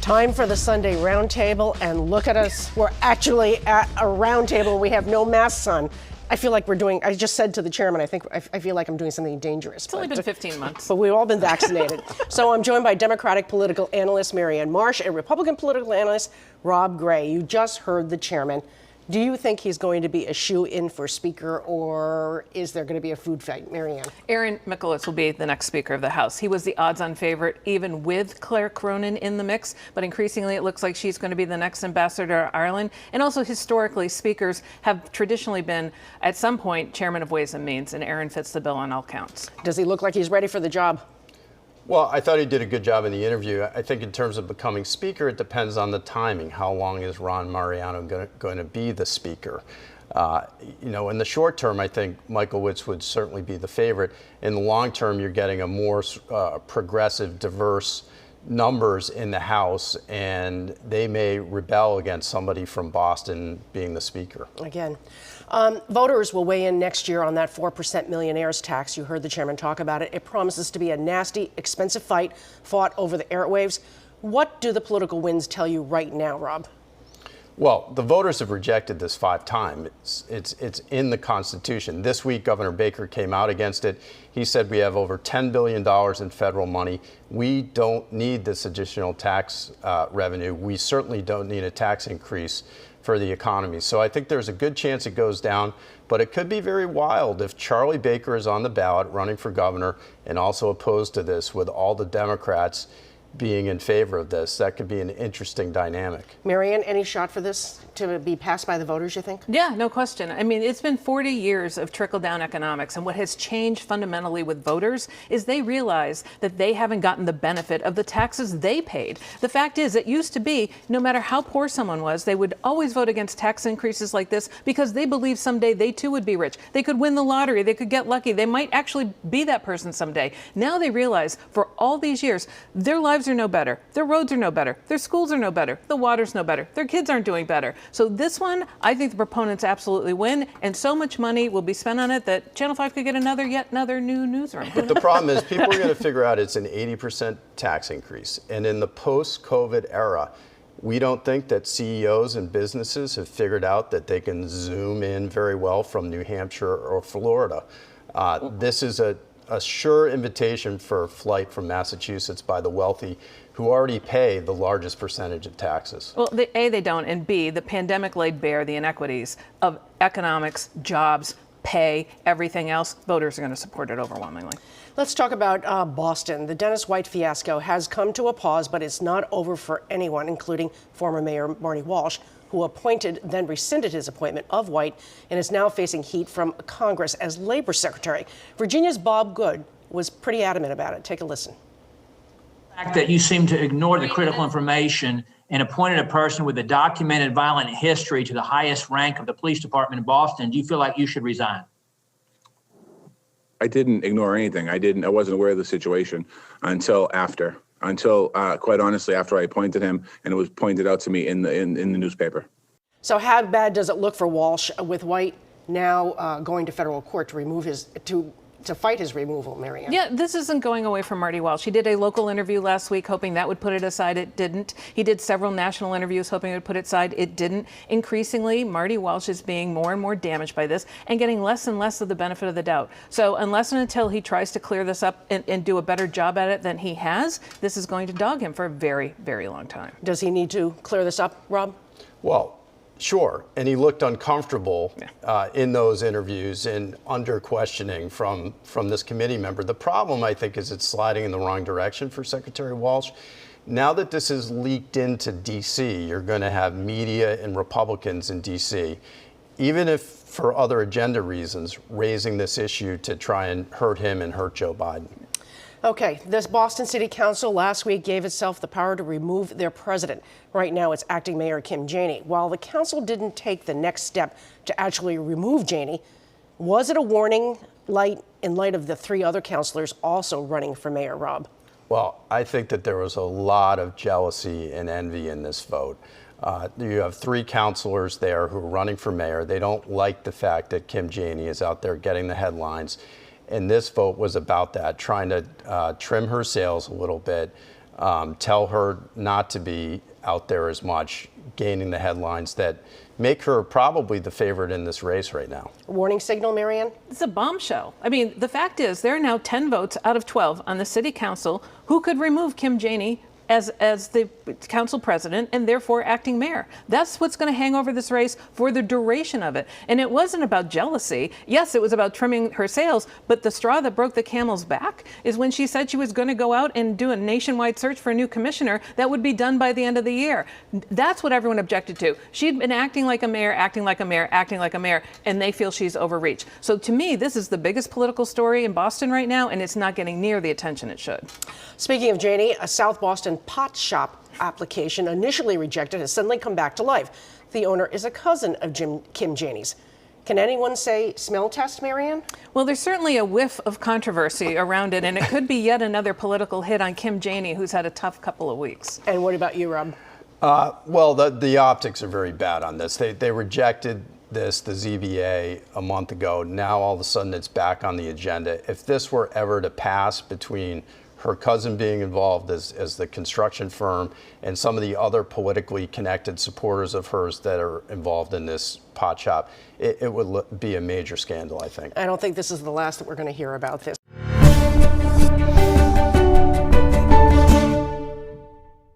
Time for the Sunday Roundtable, and look at us. We're actually at a roundtable. We have no masks on. I feel like I just said to the chairman, I feel like I'm doing something dangerous. It's only been 15 months. But we've all been vaccinated. So I'm joined by Democratic political analyst Marianne Marsh and Republican political analyst Rob Gray. You just heard the chairman. Do you think he's going to be a shoe-in for Speaker, or is there going to be a food fight? Marianne. Aaron Mikulicz will be the next Speaker of the House. He was the odds-on favorite, even with Claire Cronin in the mix, but increasingly it looks like she's going to be the next ambassador to Ireland. And also, historically, Speakers have traditionally been, at some point, chairman of Ways and Means, and Aaron fits the bill on all counts. Does he look like he's ready for the job? Well, I thought he did a good job in the interview. I think in terms of becoming Speaker, it depends on the timing. How long is Ron Mariano going to be the Speaker? In the short term, I think Mikulicz would certainly be the favorite. In the long term, you're getting a more progressive, diverse numbers in the House, and they may rebel against somebody from Boston being the Speaker. Again. Voters will weigh in next year on that 4% millionaires tax. You heard the chairman talk about it. It promises to be a nasty, expensive fight fought over the airwaves. What do the political winds tell you right now, Rob? Well, the voters have rejected this 5 times. It's in the Constitution. This week, Governor Baker came out against it. He said we have over $10 billion in federal money. We don't need this additional tax revenue. We certainly don't need a tax increase for the economy. So I think there's a good chance it goes down, but it could be very wild if Charlie Baker is on the ballot running for governor and also opposed to this, with all the Democrats being in favor of this. That could be an interesting dynamic. Marianne, any shot for this to be passed by the voters, you think? Yeah, no question. I mean, it's been 40 years of trickle-down economics, and what has changed fundamentally with voters is they realize that they haven't gotten the benefit of the taxes they paid. The fact is, it used to be, no matter how poor someone was, they would always vote against tax increases like this because they believed someday they too would be rich. They could win the lottery, they could get lucky, they might actually be that person someday. Now they realize, for all these years, their lives are no better, their roads are no better, their schools are no better, the water's no better, their kids aren't doing better. So this one, I think the proponents absolutely win, and so much money will be spent on it that Channel 5 could get yet another new newsroom. But the problem is, people are going to figure out it's an 80% tax increase. And in the post-COVID era, we don't think that CEOs and businesses have figured out that they can zoom in very well from New Hampshire or Florida. This is a sure invitation for flight from Massachusetts by the wealthy, who already pay the largest percentage of taxes. Well, A, they don't, and B, the pandemic laid bare the inequities of economics, jobs, pay, everything else. Voters are going to support it overwhelmingly. Let's talk about Boston. The Dennis White fiasco has come to a pause, but it's not over for anyone, including former Mayor Marty Walsh, who appointed, then rescinded his appointment of White, and is now facing heat from Congress as Labor Secretary. Virginia's Bob Good was pretty adamant about it. Take a listen. The fact that you seem to ignore the critical information and appointed a person with a documented violent history to the highest rank of the police department in Boston, do you feel like you should resign? I didn't ignore anything. I wasn't aware of the situation until quite honestly, after I appointed him and it was pointed out to me in the newspaper. So how bad does it look for Walsh with White now going to federal court to fight his removal, Marianne? Yeah, this isn't going away from Marty Walsh. He did a local interview last week hoping that would put it aside. It didn't. He did several national interviews hoping it would put it aside. It didn't. Increasingly, Marty Walsh is being more and more damaged by this and getting less and less of the benefit of the doubt. So unless and until he tries to clear this up and do a better job at it than he has, this is going to dog him for a very, very long time. Does he need to clear this up, Rob? Well, sure, and he looked uncomfortable in those interviews and under questioning from this committee member. The problem, I think, is it's sliding in the wrong direction for Secretary Walsh. Now that this is leaked into D.C., you're going to have media and Republicans in D.C., even if for other agenda reasons, raising this issue to try and hurt him and hurt Joe Biden. Okay, this Boston City Council last week gave itself the power to remove their president. Right now, it's acting Mayor Kim Janey. While the council didn't take the next step to actually remove Janey, was it a warning light in light of the 3 other councilors also running for mayor, Rob? Well, I think that there was a lot of jealousy and envy in this vote. You have 3 councilors there who are running for mayor. They don't like the fact that Kim Janey is out there getting the headlines. And this vote was about that, trying to trim her sails a little bit, tell her not to be out there as much, gaining the headlines that make her probably the favorite in this race right now. Warning signal, Marianne? It's a bombshell. I mean, the fact is there are now 10 votes out of 12 on the city council who could remove Kim Janey as the council president and therefore acting mayor. That's what's going to hang over this race for the duration of it. And it wasn't about jealousy. Yes, it was about trimming her sails, but the straw that broke the camel's back is when she said she was going to go out and do a nationwide search for a new commissioner that would be done by the end of the year. That's what everyone objected to. She'd been acting like a mayor, acting like a mayor, acting like a mayor, and they feel she's overreached. So to me, this is the biggest political story in Boston right now, and it's not getting near the attention it should. Speaking of Janey, a South Boston pot shop application initially rejected has suddenly come back to life. The owner is a cousin of Kim Janey's. Can anyone say smell test, Marianne? Well, there's certainly a whiff of controversy around it, and it could be yet another political hit on Kim Janey, who's had a tough couple of weeks. And what about you, Rob? Well, the optics are very bad on this. They rejected this, the ZBA, a month ago. Now all of a sudden it's back on the agenda. If this were ever to pass between her cousin being involved as the construction firm and some of the other politically connected supporters of hers that are involved in this pot shop, it would be a major scandal, I think. I don't think this is the last that we're going to hear about this.